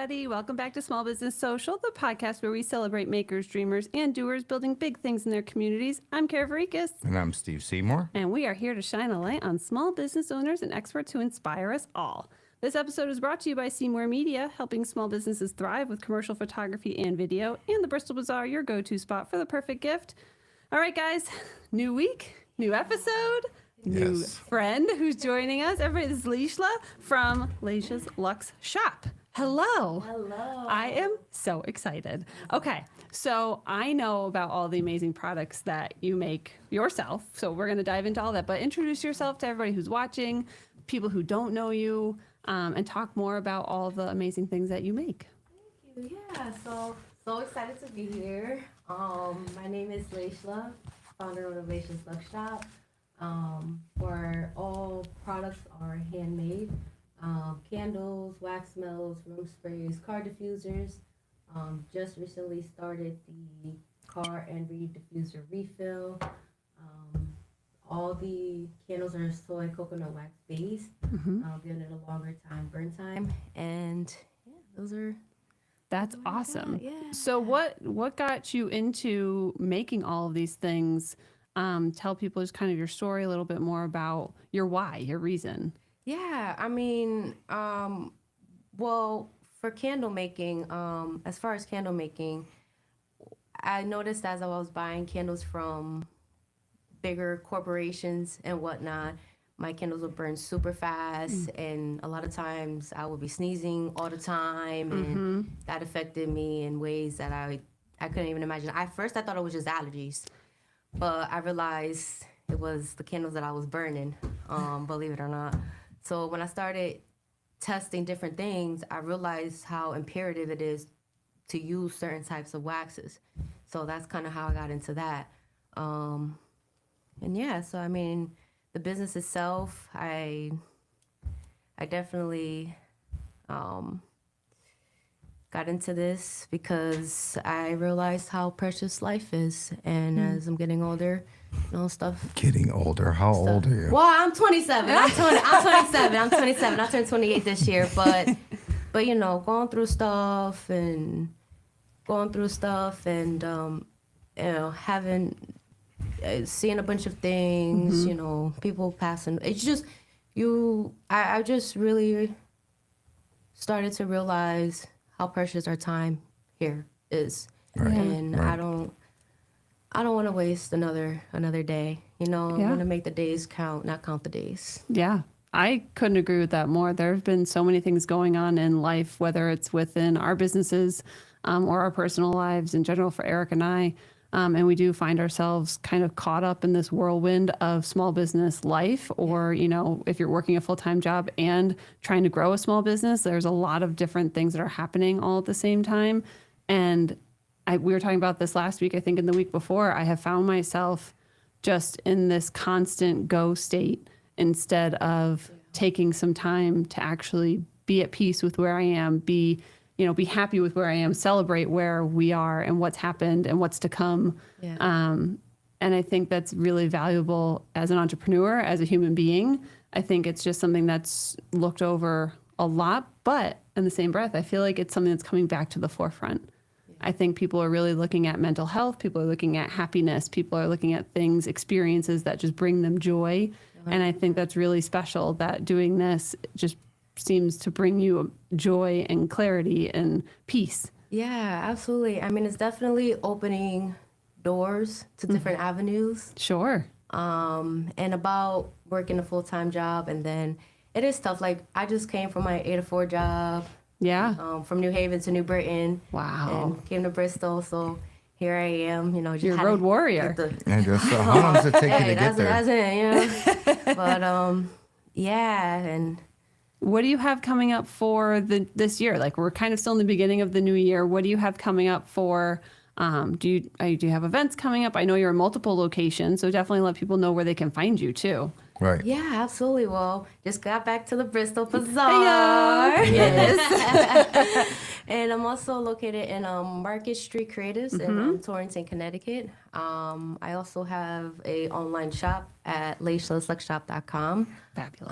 everybody. Welcome back to Small Business Social, the podcast where we celebrate makers, dreamers, and doers building big things in their communities. I'm Kara Varikis. And I'm Steve Seymour. And we are here to shine a light on small business owners and experts who inspire us all. This episode is brought to you by Seymour Media, helping small businesses thrive with commercial photography and video, and the Bristol Bazaar, your go-to spot for the perfect gift. All right, guys, new week, new episode. New friend who's joining us. Everybody, this is Leyshla from Leyshla's Luxe shop. Hello. Hello. I am so excited. Okay, so I know about all the amazing products that you make yourself, so we're going to dive into all that. But introduce yourself to everybody who's watching, people who don't know you, and talk more about all the amazing things that you make. Thank you. Yeah, so excited to be here. My name is Leyshla, founder of Leyshla's Luxe shop. Where all products are handmade. Candles, wax melts, room sprays, car diffusers. Just recently started the car and reed diffuser refill. All the candles are soy coconut wax based, giving it a longer burn time. And yeah, those are... That's awesome. Yeah. So what got you into making all of these things? Tell people just kind of your story a little bit more about your why, your reason. Yeah, I mean, well, for candle making, as far as candle making, I noticed as I was buying candles from bigger corporations and whatnot, my candles would burn super fast, and a lot of times I would be sneezing all the time, and that affected me in ways that I couldn't even imagine. At first, I thought it was just allergies. But I realized it was the candles that I was burning, believe it or not. So when I started testing different things, I realized how imperative it is to use certain types of waxes. So that's kind of how I got into that. And yeah, so I mean, the business itself, I definitely got into this because I realized how precious life is. And as I'm getting older, stuff. Getting older? How old are you? Well, I'm 27. I'm 27. I'll turn 28 this year. But going through stuff and seeing a bunch of things, people passing. It's just, I just really started to realize how precious our time here is. Right. And I don't want to waste another day. I want to make the days count, not count the days. Yeah, I couldn't agree with that more. There have been so many things going on in life, whether it's within our businesses or our personal lives in general for Eric and I. And we do find ourselves kind of caught up in this whirlwind of small business life, or, if you're working a full-time job and trying to grow a small business, there's a lot of different things that are happening all at the same time. And we were talking about this last week, I think, and the week before. I have found myself just in this constant go state instead of taking some time to actually be at peace with where I am, be happy with where I am, celebrate where we are and what's happened and what's to come. Yeah. And I think that's really valuable as an entrepreneur, as a human being. I think it's just something that's looked over a lot, but in the same breath, I feel like it's something that's coming back to the forefront. I think people are really looking at mental health. People are looking at happiness. People are looking at things, experiences that just bring them joy. And I think that's really special that doing this just seems to bring you joy and clarity and peace. Yeah, absolutely. I mean, it's definitely opening doors to different avenues. Sure. And about working a full-time job, and then it is tough. Like, I just came from my 8-to-4 job. Yeah. From New Haven to New Britain. Wow. And came to Bristol, so here I am. Just you're a road warrior. How long does it take you to get there? That's it, But yeah, and. What do you have coming up for this year? Like, we're kind of still in the beginning of the new year. What do you have coming up for? Do you have events coming up? I know you're in multiple locations, so definitely let people know where they can find you too. Right. Yeah, absolutely. Well, just got back to the Bristol Bazaar. Yes. And I'm also located in Market Street Creatives in Torrington, Connecticut. I also have a online shop at leyshlashop.com. Fabulous.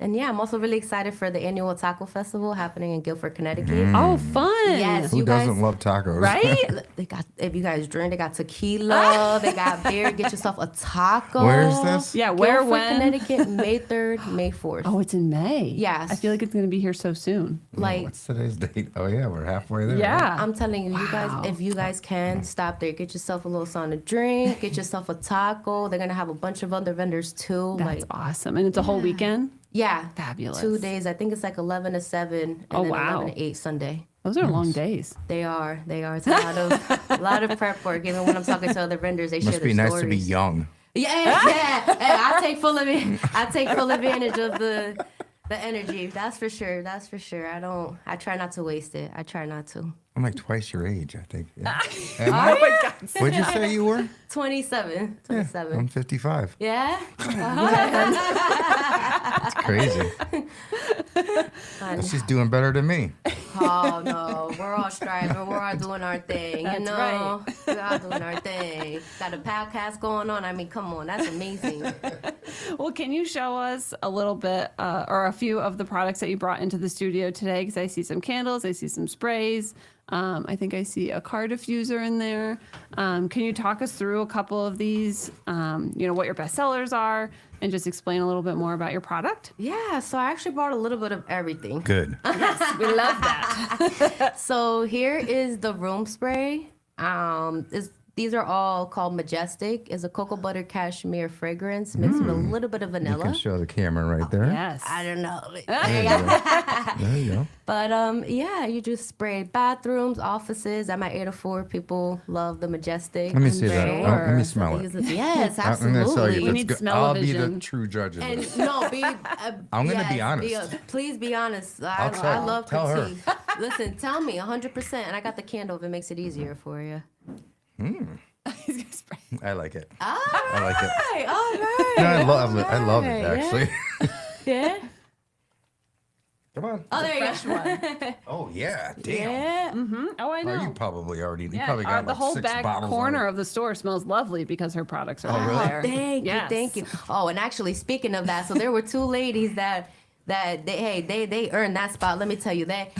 And yeah, I'm also really excited for the annual taco festival happening in Guilford, Connecticut. Oh, fun. Yes, Who you guys, doesn't love tacos? Right? they got, if you guys drink, they got tequila, they got beer. Get yourself a taco. Where's this? Yeah, where, Guilford, when? Connecticut, May 3rd, May 4th. Oh, it's in May. Yes. I feel like it's going to be here so soon. Like, What's today's date? Oh yeah, we're halfway there. Yeah. I'm telling you, you guys, if you guys can stop there, get yourself a little something to drink, get yourself a taco. They're gonna have a bunch of other vendors too. That's awesome. And it's a whole weekend? Yeah, Fabulous. 2 days. I think it's like 11 to 7, and Oh, then wow. 11 to 8 Sunday. Those are long days. They are. It's a lot of prep work. Even when I'm talking to other vendors, they share Must their be nice stories. to be young. Yeah. Hey, I take full advantage of the energy. That's for sure. I try not to waste it. I try not to. I'm like twice your age, I think. Yeah. Am I? Oh my God. What'd you say you were? 27. Yeah, I'm 55. Yeah. It's crazy. She's doing better than me. Oh no, we're all striving. We're all doing our thing. That's you know, we're all doing our thing. Got a podcast going on. I mean, come on, that's amazing. Well, can you show us a little bit or a few of the products that you brought into the studio today? Because I see some candles, I see some sprays. I think I see a car diffuser in there. Can you talk us through a couple of these, what your best sellers are, and just explain a little bit more about your product? Yeah, so I actually brought a little bit of everything. Good. We love that. So here is the room spray. These are all called Majestic. It's a cocoa butter cashmere fragrance mixed with a little bit of You vanilla. can show the camera right there. Yes. I don't know. There you go. There you go. But yeah, you just spray bathrooms, offices. I'm at 8 to 4. People love the Majestic. Let me see that. spray. Let me smell it. Yes, I'm gonna tell you, absolutely. We that's need good. smell-o-vision. I'll be the true judge of And this. no, I'm gonna be honest. Please be honest. I'll tell- I love tell her. critique. Listen, tell me 100%, and I got the candle if it makes it easier for you. He's gonna spray. I like it. All I like it. right, all right. No, I love it. I love it right, actually. Yeah. Come on. Oh, there you Fresh go. one. Oh yeah. Damn. Yeah. Oh, I know. Oh, you probably already. You Yeah, probably got the like whole 6 back bottles. corner of the store smells lovely because her products are Oh, really? there. Thank Yes. you, thank you. Oh, and actually, speaking of that, so there were 2 ladies that they earned that spot. Let me tell you that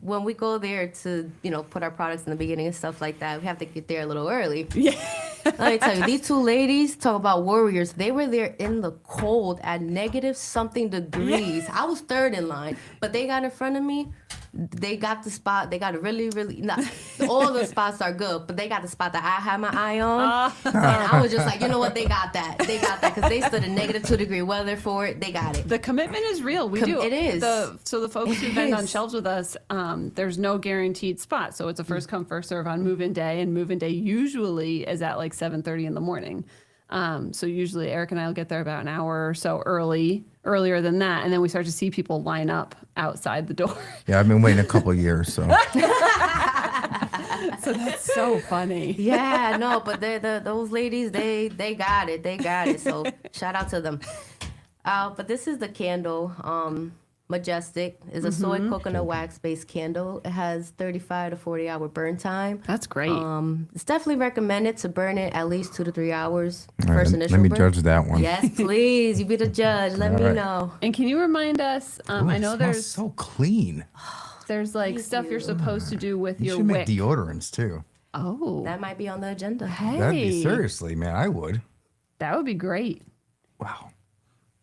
when we go there to put our products in the beginning and stuff like that, we have to get there a little early. Yeah. Let me tell you, these 2 ladies talk about warriors. They were there in the cold at negative something degrees. I was 3rd in line, but they got in front of me. They got the spot. They got a really, all the spots are good, but they got the spot that I had my eye on. And I was just like, you know what? They got that. They got that because they stood in negative 2 degree weather for it. They got it. The commitment is real. We do. It is. So the folks who It vend on is. shelves with us, there's no guaranteed spot. So it's a first come, first serve on move-in day, and move-in day usually is at like 7:30 in the morning. So usually Eric and I will get there about an hour or so earlier than that, and then we start to see people line up outside the door. Yeah, I've been waiting a couple of years, so So that's so funny. Yeah, no, but those ladies, they got it. They got it. So shout out to them. But this is the candle. Majestic is a soy coconut wax based candle. It has 35 to 40 hour burn time. That's great. It's definitely recommended to burn it at least 2 to 3 hours. All right, First initial let me burn. judge that one. Yes, please. You be the judge. Let All me right. know. And can you remind us? Ooh, I it know smells there's so clean. like stuff you're supposed to do with You your should make wick. deodorants too. Oh, That might be on the agenda. hey, That'd be seriously, man. I would. that would be great. Wow.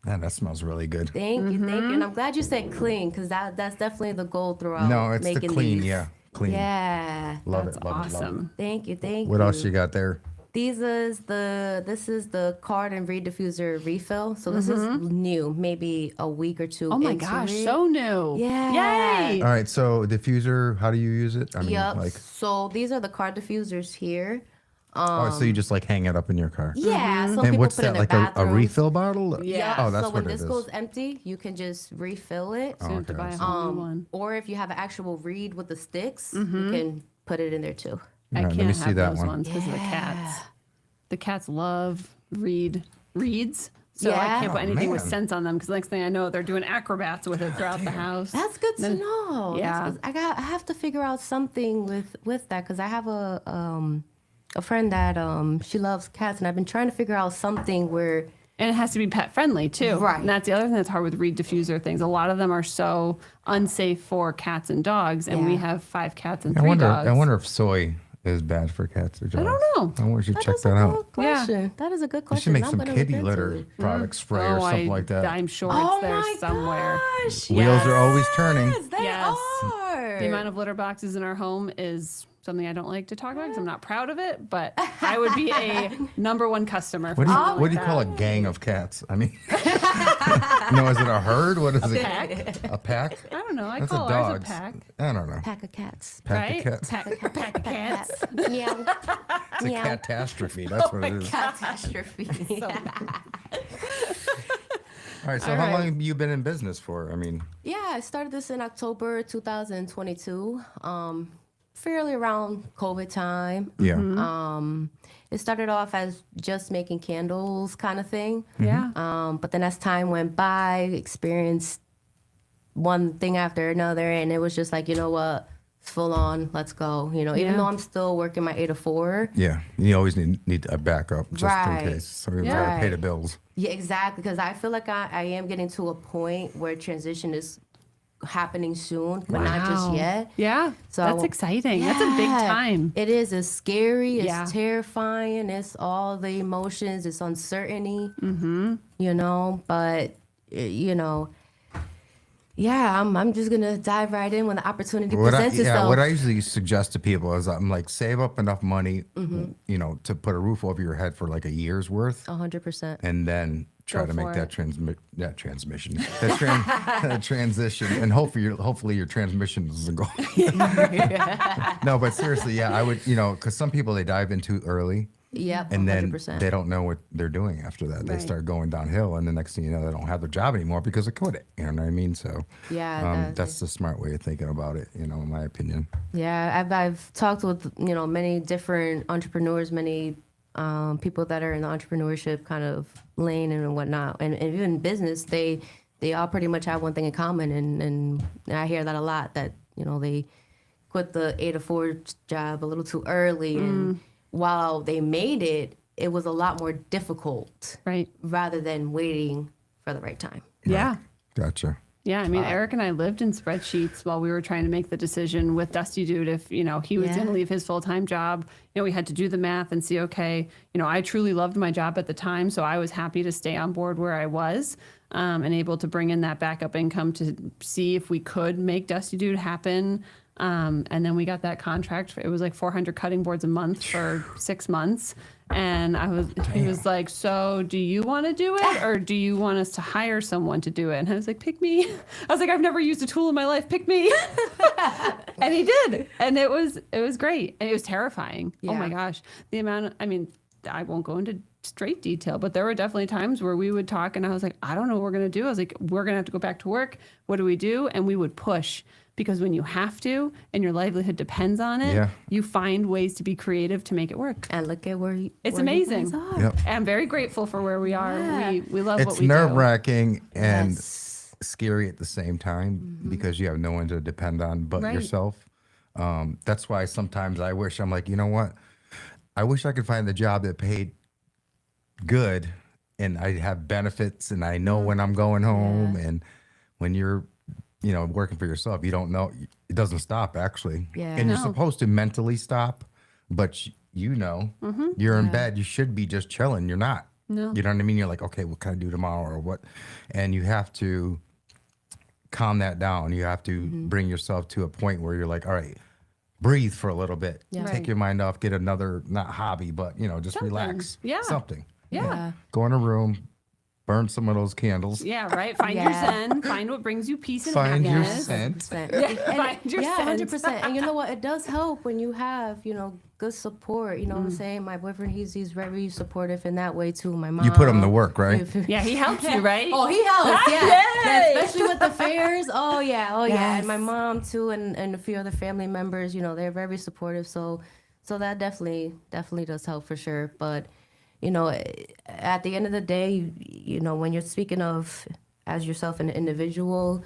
Man, that smells really good. Thank you, thank you. And I'm glad you said clean because that's definitely the goal throughout. No, it's the making clean. these. Yeah, clean. Yeah. Love That's it. Love it. Love it. awesome. Thank you, thank you. What else you got there? This is the card and reed diffuser refill. So this is new, maybe a week or 2. Oh my into gosh, it. so new. Yeah. Yay. All right. So diffuser, how do you use it? I mean, Yep. like, So these are the card diffusers here. oh, so you just like hang it up in your car. Yeah. Some And people what's put it that? in their Like a bathrooms. refill bottle? Yeah. Oh, that's so when what it this is. goes empty, you can just refill it. So you have to Okay, buy I a see. whole new one. Or if you have an actual reed with the sticks, you can put it in there too. I All right, let can't me see have that those one. ones because of the cats. The cats love reeds. So I Yeah. can't put Oh, anything with man. scents on them because the next thing I know, they're doing acrobats with it throughout the house. That's good to know. Yeah. That's good. I have to figure out something with that because I have a friend that she loves cats, and I've been trying to figure out something where. And it has to be pet friendly too. Right. And that's the other thing that's hard with reed diffuser things. A lot of them are so unsafe for cats and dogs, and we Yeah. have 5 cats and I 3 wonder. dogs. I wonder if soy is bad for cats or dogs. I don't know. I wonder if you should check That's a that out. good question. That is a good You question. should make I'm some gonna kitty look into litter it. product spray or something like that. I'm sure Oh it's there my somewhere. gosh! Wheels are always turning. Yes, they Yes. are. The amount of litter boxes in our home is something I don't like to talk about because I'm not proud of it, but I would be a number 1 customer. What do you, something what do you like call a that. gang of cats? I mean, no, is it a herd? What is it? pack? A pack? I don't know. I That's call a ours dog. a pack. I don't know. Pack of cats. Pack Right? of cats. Pack of cats. Yeah. It's a catastrophe. That's what it is. Catastrophe. All right. So All how right. long have you been in business for? I mean, Yeah, I started this in October 2022. Fairly around COVID time. yeah. It started off as just making candles kind of thing. Yeah. But then as time went by, experienced one thing after another, and it was just like, you know what, it's full on, let's go. You know, even Yeah. though I'm still working my 8 to 4. Yeah. You always need a backup just Right. in case. So you Yeah. gotta pay the bills. Yeah, exactly. Because I feel like I am getting to a point where transition is happening soon, but not just Wow. yet. Yeah. So- that's exciting. That's a big Yeah. time. It is. It's scary. It's Yeah. terrifying. It's all the emotions. It's uncertainty. Mm-hmm. You know, but you know, yeah. I'm just gonna dive right in when the opportunity presents itself. What I usually suggest to people is I'm like, save up enough money, Mm-hmm. you know, to put a roof over your head for like a year's worth, 100%. and then try Go to make for that transition, that transition, and hopefully your transmission doesn't go. No, but seriously, yeah, I would, you know, because some people they dive in too early. Yep. And then 100%. they don't know what they're doing after that. They Right. start going downhill, and the next thing you know, they don't have their job anymore because they quit it. You know what I mean? So, Yeah, that's the smart way of thinking about it. You know, in my opinion. Yeah, I've talked with many different entrepreneurs, many people that are in the entrepreneurship kind of lane and whatnot, and even business. They all pretty much have one thing in common, and I hear that a lot, that they quit the 8 to 4 job a little too early, and while they made it, it was a lot more difficult, Right. rather than waiting for the right time. Yeah. Gotcha. Yeah, I mean, Eric and I lived in spreadsheets while we were trying to make the decision with Dusty Dude if, he was Yeah. going to leave his full-time job. We had to do the math and see, okay, I truly loved my job at the time, so I was happy to stay on board where I was and able to bring in that backup income to see if we could make Dusty Dude happen. And then we got that contract. It was like 400 cutting boards a month for 6 months. And he was like, so do you want to do it or do you want us to hire someone to do it? And I was like, pick me. I was like, I've never used a tool in my life. Pick me. And he did. And it was great. And it was terrifying. Oh my Yeah. gosh. The amount I won't go into straight detail, but there were definitely times where we would talk and I was like, I don't know what we're going to do. I was like, we're going to have to go back to work. What do we do? And we would push. Because when you have to and your livelihood depends on it, Yeah. you find ways to be creative to make it work. And look at where It's where you amazing. guys are. Yep. And I'm very grateful for where we are. Yeah. We love what It's we nerve do. wracking and Yes. scary at the same time because you have no one to depend on but Right. yourself. That's why sometimes I'm like, you know what? I wish I could find the job that paid good and I have benefits and I know when I'm going home. And when you're, working for yourself, you don't know, it doesn't stop actually. Yeah. And you're No. supposed to mentally stop, but you're in bed, you should be just chilling. You're not. No. You know what I mean? You're like, okay, what can I do tomorrow or what? And you have to calm that down. You have to bring yourself to a point where you're like, all right, breathe for a little bit. Yeah. Take Right. your mind off, get another, not hobby, but, just Something. relax. Yeah. Something. Yeah. Go in a room, burn some of those candles. Yeah, right. Find your Yeah. zen. Find what brings you peace and Find your happiness. scent. Find your Yeah, sense. 100%. And you know what? It does help when you have, good support. You know what I'm saying? My boyfriend, he's very supportive in that way too. My mom. You put them to work, right? Yeah, he helps you, right? Oh, he helps. Yeah. Yay! Especially with the fairs. Oh yeah. Oh yeah. Yes. And my mom too, and a few other family members. They're very supportive. So that definitely does help for sure. But at the end of the day, when you're speaking of as yourself an individual,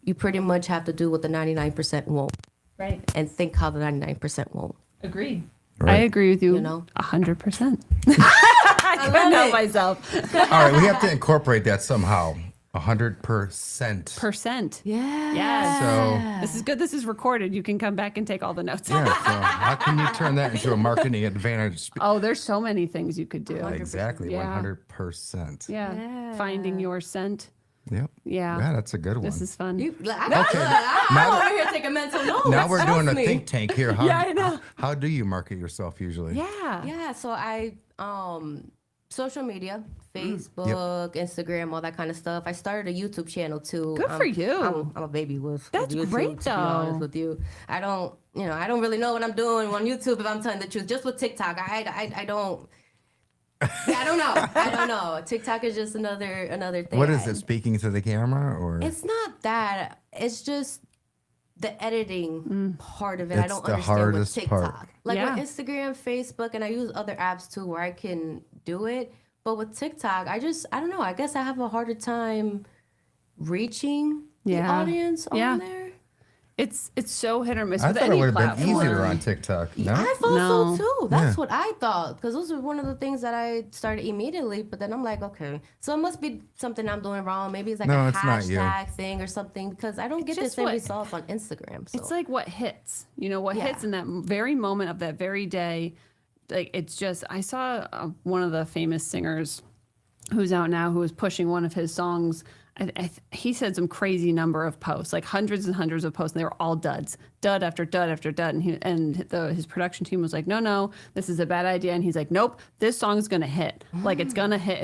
you pretty much have to do what the 99% won't, Right. and think how the 99% won't. Agreed. I agree with you, You know? 100%. I can't help myself. All right, we have to incorporate that somehow. 100%. Percent. Yeah. Yes. So This is good. This is recorded. You can come back and take all the notes. yeah, so how can you turn that into a marketing advantage? Oh, there's so many things you could do. Exactly, Yeah. 100%. Yeah. Finding your scent. Yep. Yeah. Yeah, that's a good one. This is fun. I'm Now- over here taking mental notes. Now we're doing a Trust me. think tank here. How, Yeah, I know. How do you market yourself usually? Yeah. Yeah, so I social media, Facebook, Instagram, all that kind of stuff. I started a YouTube channel too. Good for you. I'm a baby with That's YouTube, great, to be honest though. with you. I don't really know what I'm doing on YouTube if I'm telling the truth. Just with TikTok, I don't. Yeah, I don't know. TikTok is just another thing. What is it? Speaking to the camera or? It's not that. It's just the editing part of it. I It's don't the understand with hardest TikTok. part. Like Yeah. with Instagram, Facebook, and I use other apps too where I can do it. But with TikTok, I don't know. I guess I have a harder time reaching the Yeah. audience Yeah. on there. It's so hit or miss I with thought it any would have been platform. easier on TikTok. No? I thought No. so too. That's Yeah. what I thought. Because those were one of the things that I started immediately. But then I'm like, okay, so it must be something I'm doing wrong. Maybe it's like No, a it's not you. hashtag thing or something. Because I don't get the just same what- results on Instagram. So. It's like what hits, what Yeah. hits in that very moment of that very day. Like it's just, I saw one of the famous singers who's out now who was pushing one of his songs. He said some crazy number of posts, like hundreds and hundreds of posts, and they were all duds, dud after dud after dud. And his production team was like, no, this is a bad idea. And he's like, nope, this song's gonna hit. Like it's gonna hit,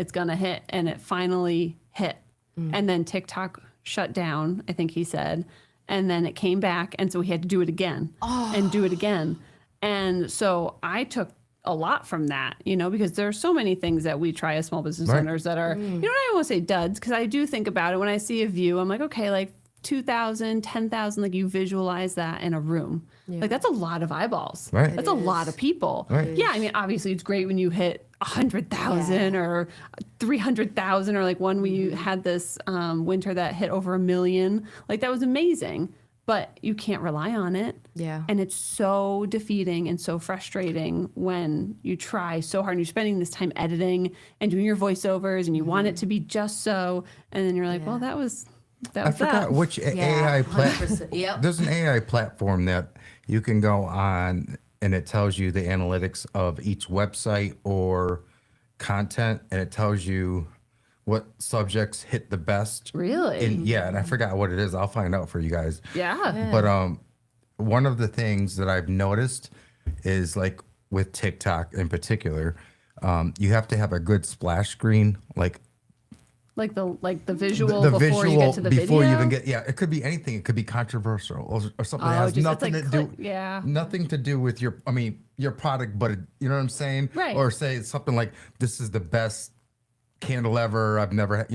and it finally hit. And then TikTok shut down, I think he said, and then it came back, and so he had to do it again and do it again. And so I took a lot from that, because there are so many things that we try as small business Right. owners that are, I don't want to say duds, because I do think about it when I see a view. I'm like, okay, like 2,000, 10,000, like you visualize that in a room. Like that's a lot of eyeballs. Right. That's a lot of people. Right. Yeah, I mean, obviously it's great when you hit 100,000 or 300,000, or like one we had this winter that hit over 1 million. Like that was amazing. But you can't rely on it. Yeah. And it's so defeating and so frustrating when you try so hard and you're spending this time editing and doing your voiceovers and you want it to be just so. And then you're like, well, that was I forgot which AI platform. 100%. Yep. There's an AI platform that you can go on and it tells you the analytics of each website or content, and it tells you what subjects hit the best. Really? And I forgot what it is. I'll find out for you guys. Yeah. But one of the things that I've noticed is like with TikTok in particular, you have to have a good splash screen, like Like the visual before you get to the before video. you even get it could be anything. It could be controversial or something that Oh, has just- it's nothing like to do nothing to do with your product, but you know what I'm saying? Right. Or say something like, this is the best candle ever I've never had,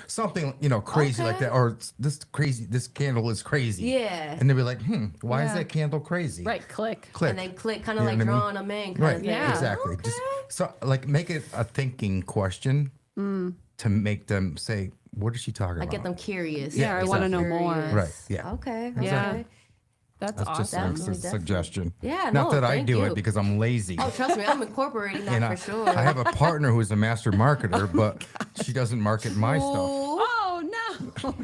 something crazy like Okay. that, or this candle is crazy. Yeah. And they'll be like, why is Yeah. that candle crazy? Right. Click. Click. And then click, kind of You know like what I mean? drawing them in. Kind Right. of thing. Yeah. Exactly. Just so like make it a thinking question to make them say, what is she talking Like about? get them curious. Yeah, I Get wanna them know more. curious. Right, yeah. Okay. Yeah. Okay. That's That's just awesome. a Definitely, suggestion. Yeah, Not no, that I thank do you. it because I'm lazy. Oh, trust me, I'm incorporating that and for sure. I have a partner who's a master marketer, but she doesn't market my stuff. Ooh. Oh no.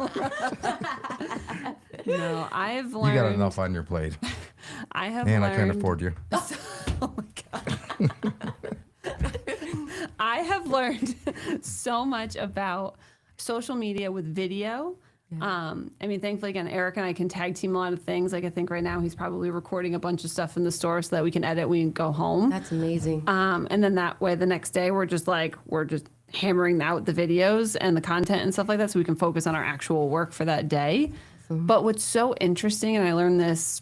No, I've learned. You got enough on your plate, I have and learned. I can't afford you. Oh my god. I have learned so much about social media with video. Thankfully, again, Eric and I can tag team a lot of things. Like I think right now he's probably recording a bunch of stuff in the store so that we can edit when we go home. That's amazing. And then that way the next day we're just hammering out the videos and the content and stuff like that so we can focus on our actual work for that day. But what's so interesting, and I learned this,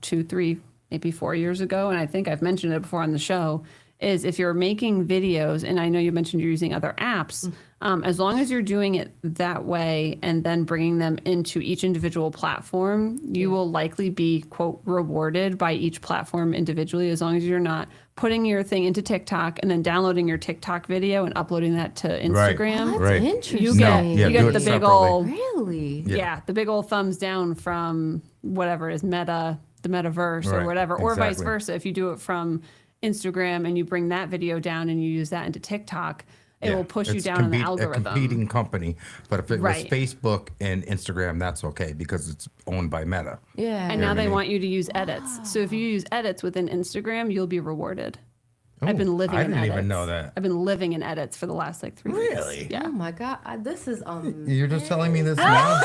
2, 3, maybe 4 years ago, and I think I've mentioned it before on the show, is if you're making videos, and I know you mentioned you're using other apps, as long as you're doing it that way and then bringing them into each individual platform, you will likely be, quote, rewarded by each platform individually, as long as you're not putting your thing into TikTok and then downloading your TikTok video and uploading that to Instagram. That's Right. interesting. You No, get, yeah, you do get it the big separately. old, Really? yeah, the big old thumbs down from whatever it is, Meta, the metaverse or Right, whatever, or vice exactly. versa. If you do it from Instagram and you bring that video down and you use that into TikTok, it will push you It's down in the a algorithm. competing company. But if it Right. was Facebook and Instagram, that's okay because it's owned by Meta. Yeah. And now they mean? want you to use edits. So if you use edits within Instagram, you'll be rewarded. I've been living I in didn't edits. even know that. I've been living in edits for the last like 3 weeks. Really? Yeah. Oh my God, this is You're just telling me this now?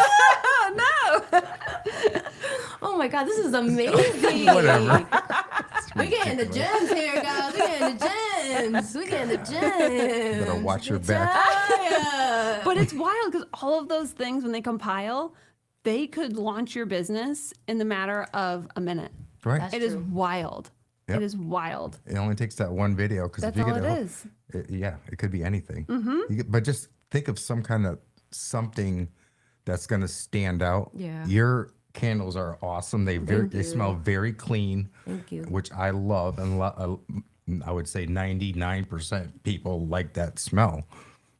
oh my God, this is amazing. Whatever. We getting the gems here, guys. We getting the gems. We getting the gems. Better watch your back. Yeah. But it's wild because all of those things, when they compile, they could launch your business in the matter of a minute. Right. That's It is true. wild. Yep. It is wild. It only takes that one video because if That's you all get it a, is. yeah, it could be anything. But just think of some kind of something that's going to stand out. Yeah. Your candles are awesome. They smell very clean. Thank you. Which I love, and I would say 99% people like that smell.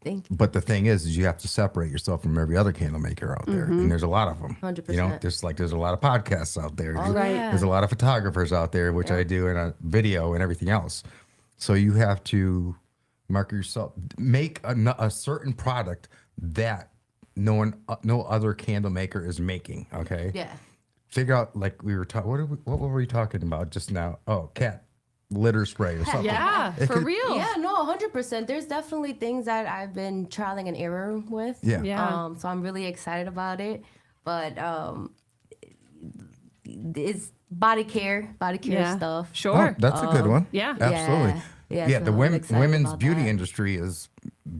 Thank you. But the thing is you have to separate yourself from every other candle maker out there, and there's a lot of them. 100%. You know, there's a lot of podcasts out there. Right. There's a lot of photographers out there, which I do in a video and everything else. So you have to market yourself, make a certain product that no other candle maker is making. Okay. Yeah. Figure out, like we were talking. What were we talking about just now? Oh, cat litter spray or something. Yeah, It for could- real. Yeah, no, 100%. There's definitely things that I've been trialing and error with. Yeah. Yeah. So I'm really excited about it. But it's body care Yeah. stuff. Sure. Oh, that's a good one. yeah. Absolutely. Yeah, Yeah, so the I'm excited women's about beauty that. industry is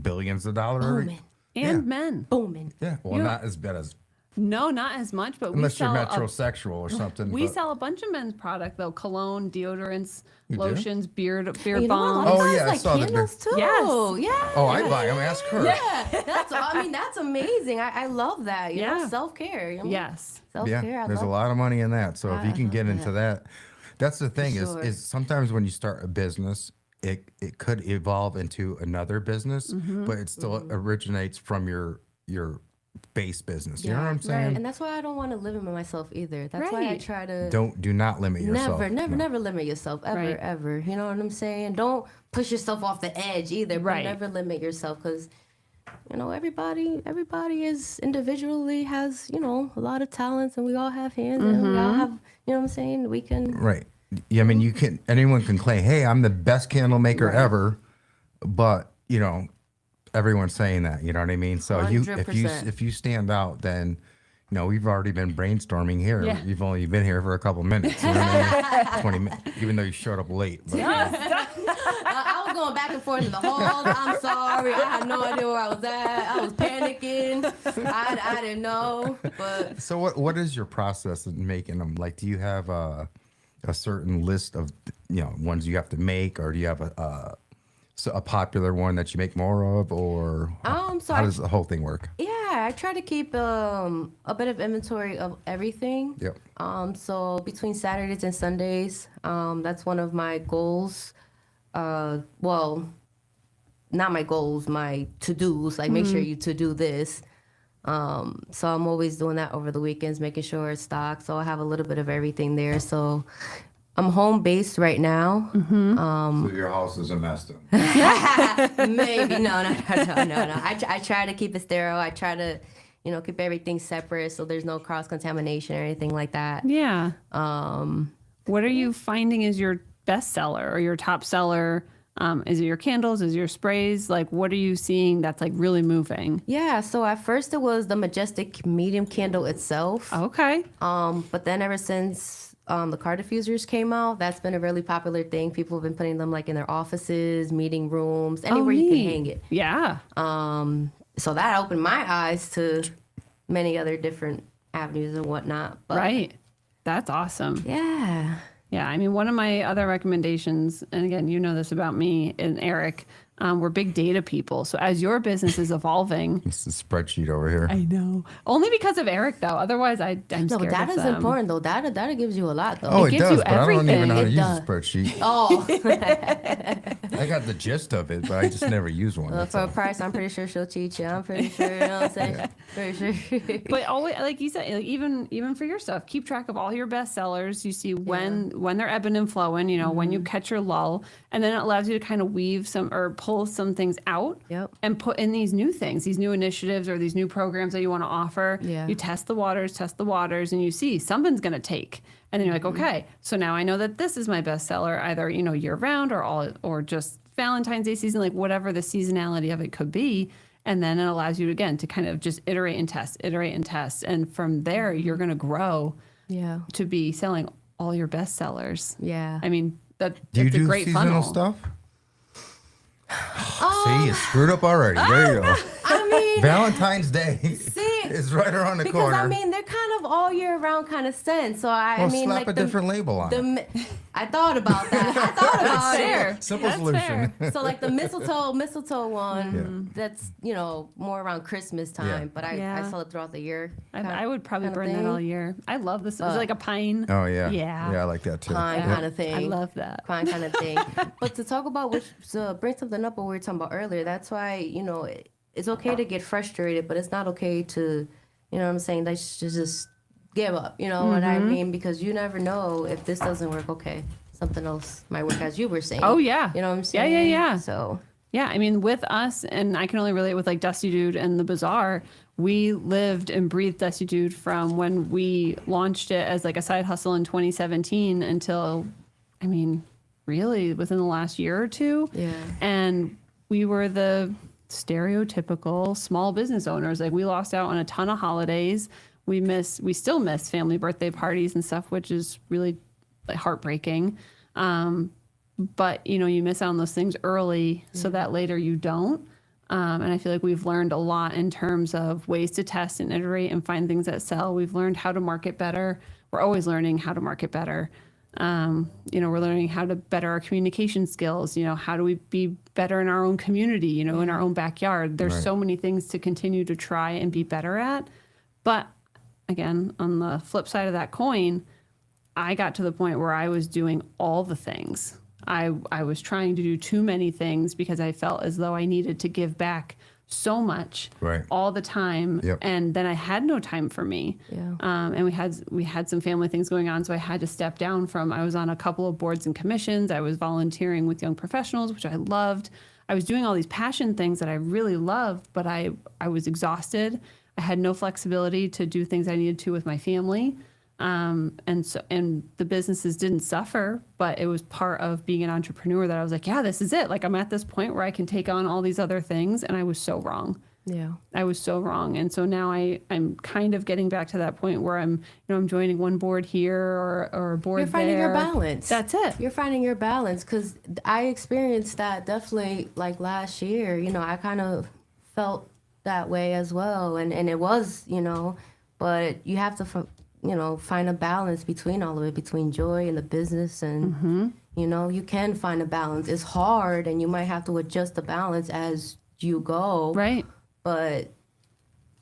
billions of dollars. Booming. And men. Booming. Yeah, well, You- not as bad as No, not as much, but unless you're we sell metrosexual or something. we but- sell a bunch of men's product though: cologne, deodorants, do? lotions, beard You know, a balm. lot of Oh, guys yeah, I like saw the candles too. Yes. Yeah. Oh, I buy them. Ask her. Yeah. That's amazing. I love that. You know, Yeah. self-care. You know? Yes. Self-care. Yeah, I there's a love lot of money in that. So if you can get into that, that's the thing Sure. is sometimes when you start a business, it could evolve into another business, but it still originates from your base business. You know what I'm saying? And that's why I don't want to limit myself either. That's why I Right. try to Do not limit yourself. never limit yourself ever, Right. ever. You know what I'm saying? Don't push yourself off the edge either. But Right. never limit yourself because you know everybody is individually has a lot of talents and we all have hands and we all have what I'm saying. We can Right. Yeah, I mean, anyone can claim, hey, I'm the best candle maker ever, but everyone's saying that. You know what I mean? So if 100%. you stand out, then we've already been brainstorming here. Yeah. You've only been here for a couple minutes. You know what I mean? 20 minutes, even though you showed up late. But, I was going back and forth in the hall. I'm sorry. I had no idea where I was at. I was panicking. I didn't know. But so what is your process in making them? Like, do you have a certain list of ones you have to make, or do you have a popular one that you make more of, or so how does the whole thing work? yeah, I try to keep a bit of inventory of everything. Yep. So between Saturdays and Sundays, that's one of my goals. Well, not my goals, my to-dos. Like, make sure you to-do this. So I'm always doing that over the weekends, making sure it's stocked. So I have a little bit of everything there. So I'm home based right now. So your house is a mess then. Maybe no. I try to keep it sterile. I try to, keep everything separate so there's no cross contamination or anything like that. Yeah. What are you finding is your best seller or your top seller? Is it your candles? Is it your sprays? Like, what are you seeing that's like really moving? Yeah. So at first it was the Majestic medium candle itself. Okay. But then ever since the car diffusers came out, that's been a really popular thing. People have been putting them like in their offices, meeting rooms, anywhere you can neat. hang it. Yeah. So that opened my eyes to many other different avenues and whatnot. But Right. That's awesome. yeah. Yeah, I mean, one of my other recommendations, and again, you know this about me and Eric, we're big data people. So as your business is evolving, It's a spreadsheet over here. I know. Only because of Eric, though. Otherwise, I'm No, scared but data of is them. important though. Data gives you a lot though. Oh, it gives does, you but I don't even know how to everything. use It a spreadsheet. Oh, I got the gist of it, but I just never used one. That's For a all. price, I'm pretty sure she'll teach you. I'm pretty sure. You know what I'm saying? Pretty sure. But always, like you said, like even for your stuff, keep track of all your best sellers. You see when they're ebbing and flowing. You know, when you catch your lull, and then it allows you to kind of weave some or pull some things out. Yep. And put in these new things, these new initiatives or these new programs that you want to offer. Yeah. You test the waters, and you see something's going to take. And then you're like, okay, so now I know that this is my best seller, either, you know, year round or just Valentine's Day season, like whatever the seasonality of it could be. And then it allows you, again, to kind of just iterate and test. And from there, you're going to grow Yeah. to be selling all your best sellers. Yeah. I mean, that's Do you a do great seasonal funnel. stuff? See, it's screwed up already. There you go. I mean, Valentine's Day see, is right around the because corner. I mean, they're kind of all year round kind of scent. So I well, mean, slap like a different label on it. I thought about that. I thought about it. Simple That's solution. fair. So like the mistletoe one, that's, you know, more around Christmas time, Yeah. but I Yeah. sell it throughout the year. I would probably kind of burn that thing. all year. I love this. It's like a pine. Oh yeah. Yeah. Yeah, I like that too. Pine Yep. kind of thing. I love that. Pine kind of thing. But to talk about bring something up what we were talking about earlier, that's why, you know, it's okay to get frustrated, but it's not okay to, you know what I'm saying, to just give up, you know what I mean? Because you never know if this doesn't work, okay, something else might work, as you were saying. Oh, yeah. You know what I'm Yeah, saying? yeah. So, Yeah, I mean, with us, and I can only relate with like Dusty Dude and the Bazaar, we lived and breathed Dusty Dude from when we launched it as like a side hustle in 2017 until, I mean, really within the last year or two. Yeah. And we were the stereotypical small business owners. Like we lost out on a ton of holidays. We still miss family birthday parties and stuff, which is really like heartbreaking. But you know, you miss out on those things early so that later you don't. And I feel like we've learned a lot in terms of ways to test and iterate and find things that sell. We've learned how to market better. We're always learning how to market better. You know, we're learning how to better our communication skills. You know, how do we be better in our own community, you know, in our own backyard? There's Right. so many things to continue to try and be better at. But again, on the flip side of that coin, I got to the point where I was doing all the things. I was trying to do too many things because I felt as though I needed to give back so much Right. all the time. Yep. And then I had no time for me. Yeah. And we had some family things going on. So I had to step down from, I was on a couple of boards and commissions. I was volunteering with young professionals, which I loved. I was doing all these passion things that I really loved, but I was exhausted. I had no flexibility to do things I needed to with my family. And the businesses didn't suffer, but it was part of being an entrepreneur that I was like, yeah, this is it. Like I'm at this point where I can take on all these other things. And I was so wrong. yeah. I was so wrong. And so now I'm kind of getting back to that point where I'm joining one board here or a board You're finding there. your balance. That's it. You're finding your balance, because I experienced that definitely like last year. You know, I kind of felt that way as well. And it was, you know, but you have to, you know, find a balance between all of it, between joy and the business. And, you know, you can find a balance. It's hard and you might have to adjust the balance as you go. Right. But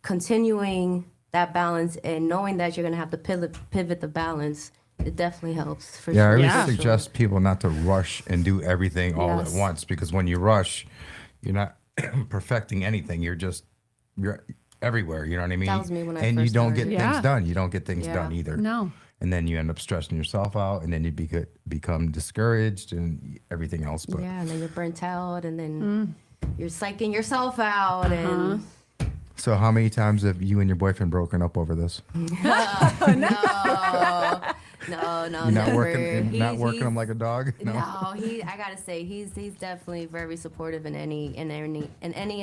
continuing that balance and knowing that you're going to have to pivot the balance, it definitely helps for Yeah, I sure. always Yeah. suggest people not to rush and do everything all Yes. at once, because when you rush, you're not perfecting anything. You're everywhere. You know what I mean? That was me when I and you first don't get started. Yeah. things done. You don't get things Yeah. done either. No. And then you end up stressing yourself out, and then you become discouraged and everything else. But Yeah, and then you're burnt out, and then you're psyching yourself out, and so, how many times have you and your boyfriend broken up over this? no, You're not never. working, not He's- working him like a dog. No, I gotta say he's definitely very supportive in any and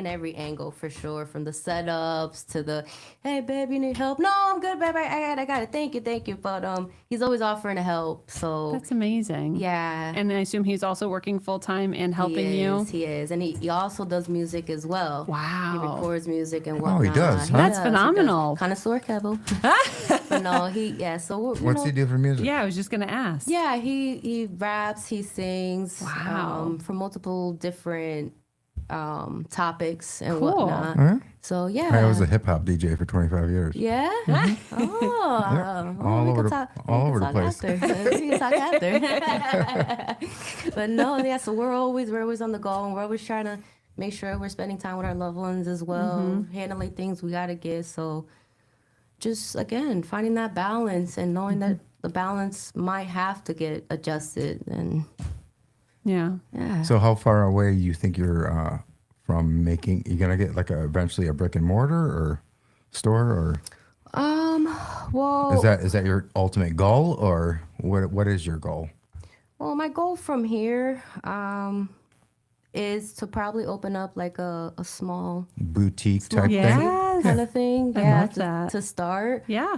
every angle, for sure. From the setups to the, hey babe, you need help? No, I'm good, babe. I got it. Thank you. But he's always offering to help. So That's amazing. yeah. And I assume he's also working full time and helping He is, and he also does music as well. Wow. He records music and Oh, whatnot. he does, huh? That's phenomenal. Connoisseur Kevo. But no, so we're, you What's know, he do for music? Yeah, I was just gonna ask. Yeah, he raps, he sings. Wow. For multiple different topics and Cool. whatnot. Huh? So yeah. I was a hip hop DJ for 25 years. Yeah. Oh, All we over can the- talk- all we over can the talk place. after. We can talk after. But no, yeah. So we're always on the go, and we're always trying to make sure we're spending time with our loved ones as well, handling things we gotta get. So just again finding that balance and knowing that the balance might have to get adjusted, and Yeah. yeah. So how far away you think you're from making? You gonna get like eventually a brick and mortar or store, or Well, is that your ultimate goal, or what is your goal? Well, my goal from here is to probably open up like a small Boutique type thing. Yes. kind of thing. I Yeah, love that. to start. Yeah.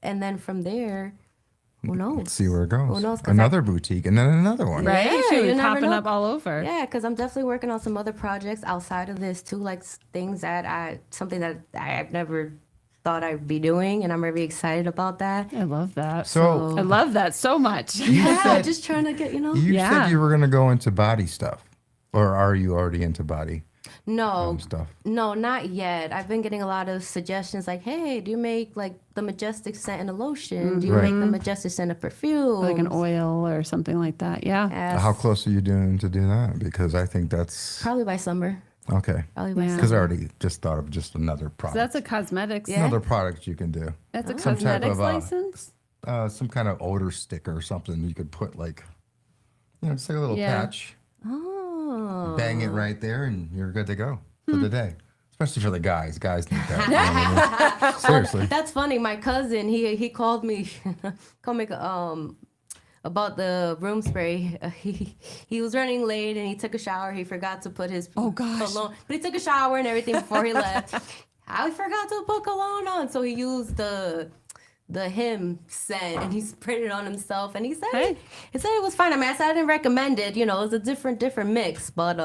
And then from there, who knows? Let's see where it goes. Who knows? 'Cause Another boutique and then another one. Right? Yeah, Should you be never popping know. up all over. Yeah, because I'm definitely working on some other projects outside of this too, like things that something that I've never thought I'd be doing, and I'm really excited about that. I love that. So I love that so much. Yeah, just trying to get, you Yeah. said you were gonna go into body stuff, or are you already into body No, stuff? no, not yet. I've been getting a lot of suggestions like, hey, do you make like the Majestic scent in a lotion? Do you Right. make the Majestic scent of perfume? Like an oil or something like that. Yeah. How close are you doing to do that? Because I think that's Probably by summer. okay. Probably by Yeah. summer. Because I already just thought of just another So product. that's a cosmetics. Yeah. Another product you can do. That's a Some type cosmetics of, license. Some kind of odor sticker or something you could put like, just like a little Yeah. patch. Oh. Bang it right there, and you're good to go for the day. Especially for the guys. Guys need that. You know what I mean? Seriously. That's funny. My cousin, he called me, about the room spray. He was running late and he took a shower. He forgot to put his cologne. But he took a shower and everything before he left. I forgot to put cologne on, so he used the him scent and he sprayed it on himself. And he said he said it was fine. I mean, I said I didn't recommend it. You know, it was a different mix, but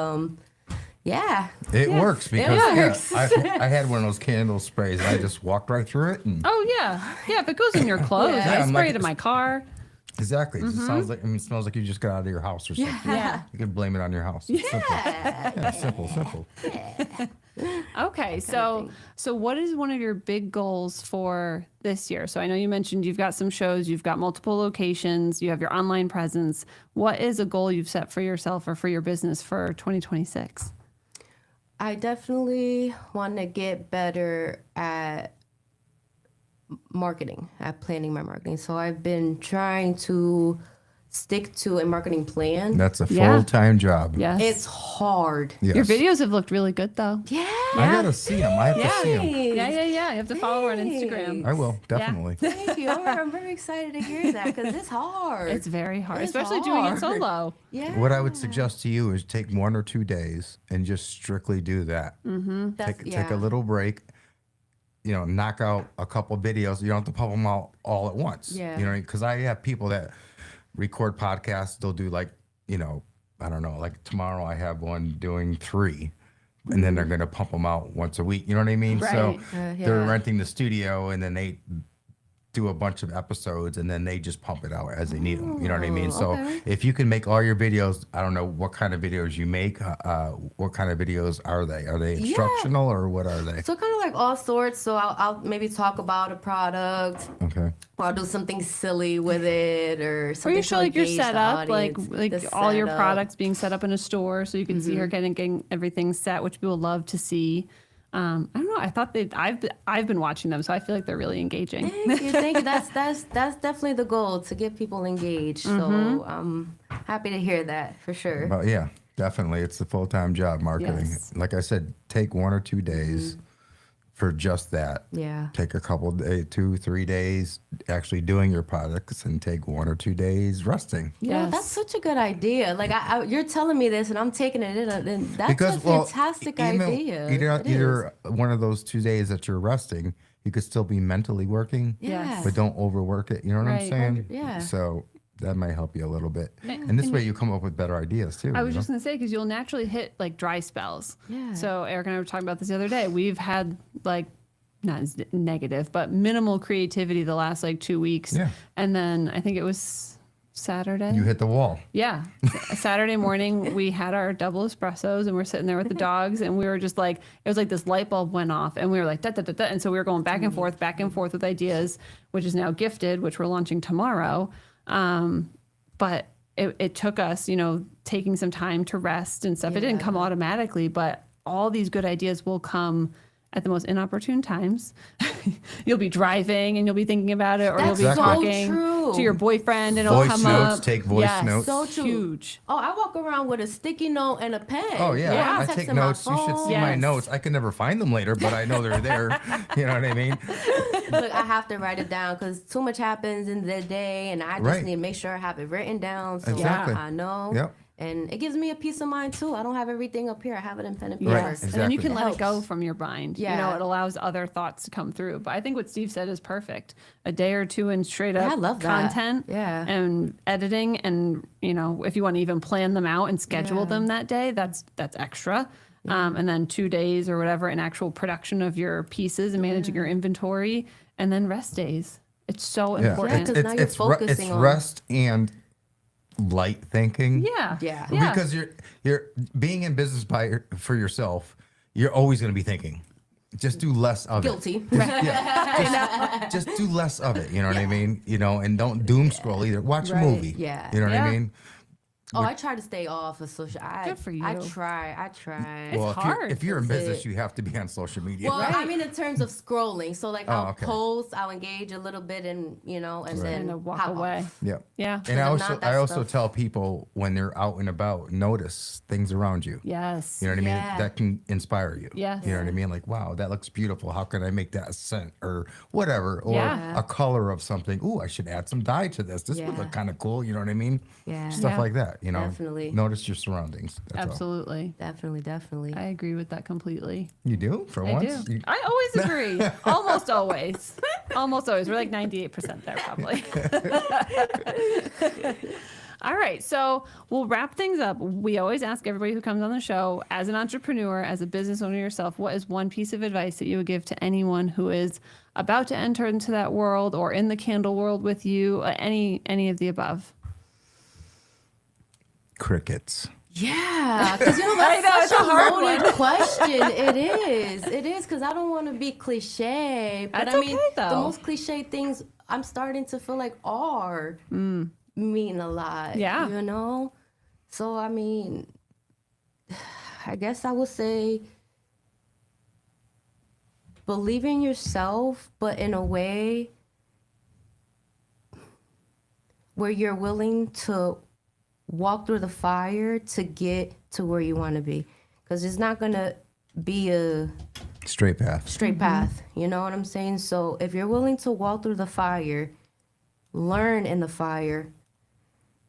yeah. It works because works. I had one of those candle sprays. And I just walked right through it, and Oh yeah. Yeah. If it goes in your clothes, Yeah. I I'm spray like- it in my car. exactly. It just sounds like it smells like you just got out of your house or something. Yeah. You can blame it on your house. It's simple. Yeah, simple. Okay, so what is one of your big goals for this year? So I know you mentioned you've got some shows, you've got multiple locations, you have your online presence. What is a goal you've set for yourself or for your business for 2026? I definitely want to get better at marketing, at planning my marketing. So I've been trying to stick to a marketing plan. That's a Yeah. full-time job. Yes. It's hard. Yes. Your videos have looked really good though. Yeah. I gotta see them. I have to see them. Yeah. You have to follow her on Instagram. I will definitely. Thank you. I'm very excited to hear that because it's hard. It's very hard, It's especially doing it hard. solo. Yeah. What I would suggest to you is take 1 or 2 days and just strictly do that. That's, Take a little break. Knock out a couple videos. You don't have to pump them out all at once. Yeah. Because I have people that record podcasts. They'll do like, I don't know, like tomorrow I have one doing 3, and then they're going to pump them out once a week. You know what I mean? So Right. they're Yeah. renting the studio, and then they do a bunch of episodes, and then they just pump it out as they need them. You know what I mean? So okay. if you can make all your videos, I don't know what kind of videos you make. What kind of videos are they? Are they instructional or what are they? So kind of like all sorts. So I'll maybe talk about a product, Okay. or I'll do something silly with it, or Or something you show like your engage the setup, like audience, the all your setup. products being set up in a store, so you can see her getting everything set, which people love to see. I don't know. I thought I've been watching them, so I feel like they're really engaging. Thank you. That's definitely the goal, to get people engaged. So I'm happy to hear that for sure. But yeah, definitely. It's a full-time job, marketing. Yes. Like I said, take 1 or 2 days for just that. Yeah. Take a couple days, 2-3 days actually doing your products, and take 1 or 2 days resting. Yeah, that's such a good idea. Like you're telling me this, and I'm taking it in, and that's a fantastic idea. It Either one of those 2 days that you're resting, you could still be mentally working, Yeah. but don't overwork it. You know what I'm Right. saying? Yeah. So that might help you a little bit. And this way you come up with better ideas too. I was you know? just gonna say, because you'll naturally hit like dry spells. Yeah. So Eric and I were talking about this the other day. We've had like not as negative, but minimal creativity the last like 2 weeks. Yeah. And then I think it was Saturday. You hit the wall. Yeah. Saturday morning, we had our double espressos and we're sitting there with the dogs and we were just like, it was like this light bulb went off and we were like, da, da, da, da. And so we were going back and forth with ideas, which is now Gifted, which we're launching tomorrow. But it took us, taking some time to rest and stuff. It didn't come automatically, but all these good ideas will come at the most inopportune times. You'll be driving and you'll be thinking about it, or That's you'll be so talking true. to your boyfriend and it'll Voice come notes, up. take voice notes. So true. Huge. Oh, I walk around with a sticky note and a pen. Oh yeah, Yeah. I I'm take texting my notes. You should see phone. my Yes. notes. I can never find them later, but I know they're there. You know what I mean? Look, I have to write it down because too much happens in the day, and I just Right. need to make sure I have it written down so Exactly. I know. Yep. And it gives me a peace of mind too. I don't have everything up here. I have it in pen and paper. Right. Yes. And then you Exactly. can let it go Helps. from your mind. Yeah. It allows other thoughts to come through. But I think what Steve said is perfect. A day or two in straight up I love that. content Yeah. and editing. And, if you want to even plan them out and schedule them that day, that's extra. And then 2 days or whatever in actual production of your pieces and managing your inventory, and then rest days. It's so Yeah. important. 'cause now you're It's focusing on- rest and light thinking. Yeah. Yeah. Because you're being in business for yourself, you're always going to be thinking. Just do less of Guilty. it. Just do less of it. You know what I mean? And don't doom scroll either. Watch a Right. movie. Yeah. You know what I Yeah. mean? Oh, I try to stay off of social. Good for I you. try. Well, hard. if you're in That's business, it. you have to be on social media. Well, I mean, in terms of scrolling, so like I'll okay. post, I'll engage a little bit, and and then And walk hop off. away. yeah. Yeah. And I'm not that I also stuff. tell people when they're out and about, notice things around you. Yes. You know what I mean? Yeah. That can inspire you. Yes. You know what I mean? Like, wow, that looks beautiful. How can I make that a scent or whatever? Or Yeah. a color of something. Ooh, I should add some dye to this. This would Yeah. look kind of cool. You know what I mean? Yeah. Stuff Yeah. like that. Definitely. Notice your surroundings. That's all. Absolutely. Definitely. I agree with that completely. You do? For I once? do. I always agree. Almost always. Almost always. We're like 98% there, probably. All right. So we'll wrap things up. We always ask everybody who comes on the show, as an entrepreneur, as a business owner yourself, what is one piece of advice that you would give to anyone who is about to enter into that world or in the candle world with you? Any of the above? Crickets. Yeah, because I know, that's it's such a a hard loaded question. It is because I don't want to be cliche, but That's I mean okay, though. the most cliche things I'm starting to feel like are mean a lot. Yeah. So I mean, I guess I would say believe in yourself, but in a way where you're willing to walk through the fire to get to where you want to be, because it's not gonna be a Straight path. straight path. You know what I'm saying? So if you're willing to walk through the fire, learn in the fire,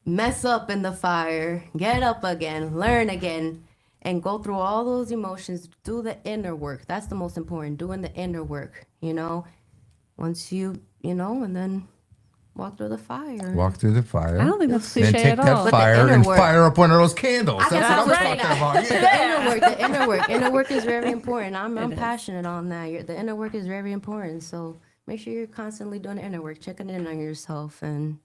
mess up in the fire, get up again, learn again, and go through all those emotions, do the inner work. That's the most important, doing the inner work, once and then walk through the fire. Walk through the fire. I don't think that's Then cliche take at all. that But the fire inner and work- fire up one of those candles. I That's guess what I I'm was talking about. Yeah. The inner work. The inner work is very important. I'm passionate on that. The inner work is very important. So make sure you're constantly doing the inner work, checking in on yourself, and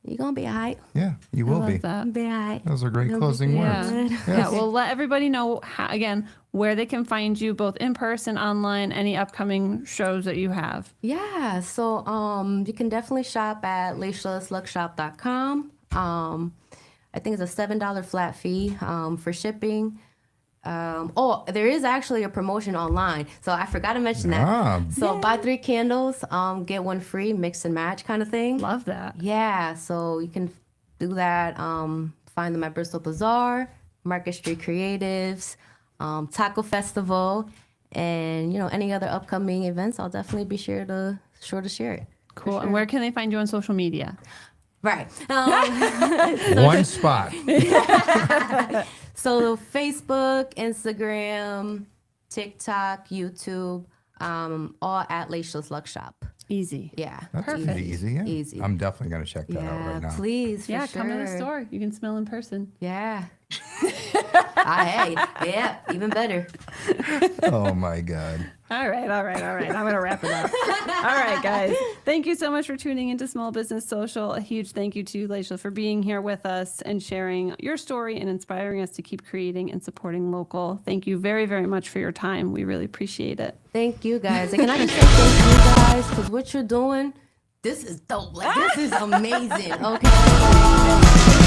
you're gonna be all right. Yeah, you will I be. love that. Be all right. Those are great closing Yeah. words. Yeah. Well, let everybody know again where they can find you, both in person, online, any upcoming shows that you have. Yeah. So you can definitely shop at leyshlashluxshop.com. I think it's a $7 flat fee for shipping. There is actually a promotion online, so I forgot to mention that. Ah. So buy 3 candles, get 1 free, mix and match kind of thing. Love that. Yeah, so you can do that. Find them at Bristol Bazaar, Market Street Creatives, Taco Festival, and any other upcoming events. I'll definitely be sure to share it. Cool. And where can they find you on social media? Right. One spot. So Facebook, Instagram, TikTok, YouTube, all at Leyshla's Luxe Shop. Easy. Yeah. That's Perfect. pretty easy. Yeah. Easy. I'm definitely going to check that out right now. Please. Yeah, for come to the sure. store. You can smell in person. Yeah. Hey, yeah, even better. Oh my God. All right. I'm going to wrap it up. All right, guys. Thank you so much for tuning into Small Business Social. A huge thank you to Leyshla for being here with us and sharing your story and inspiring us to keep creating and supporting local. Thank you very, very much for your time. We really appreciate it. Thank you guys. And can I just say thank you guys? Because what you're doing, this is dope. Like, this is amazing. Okay.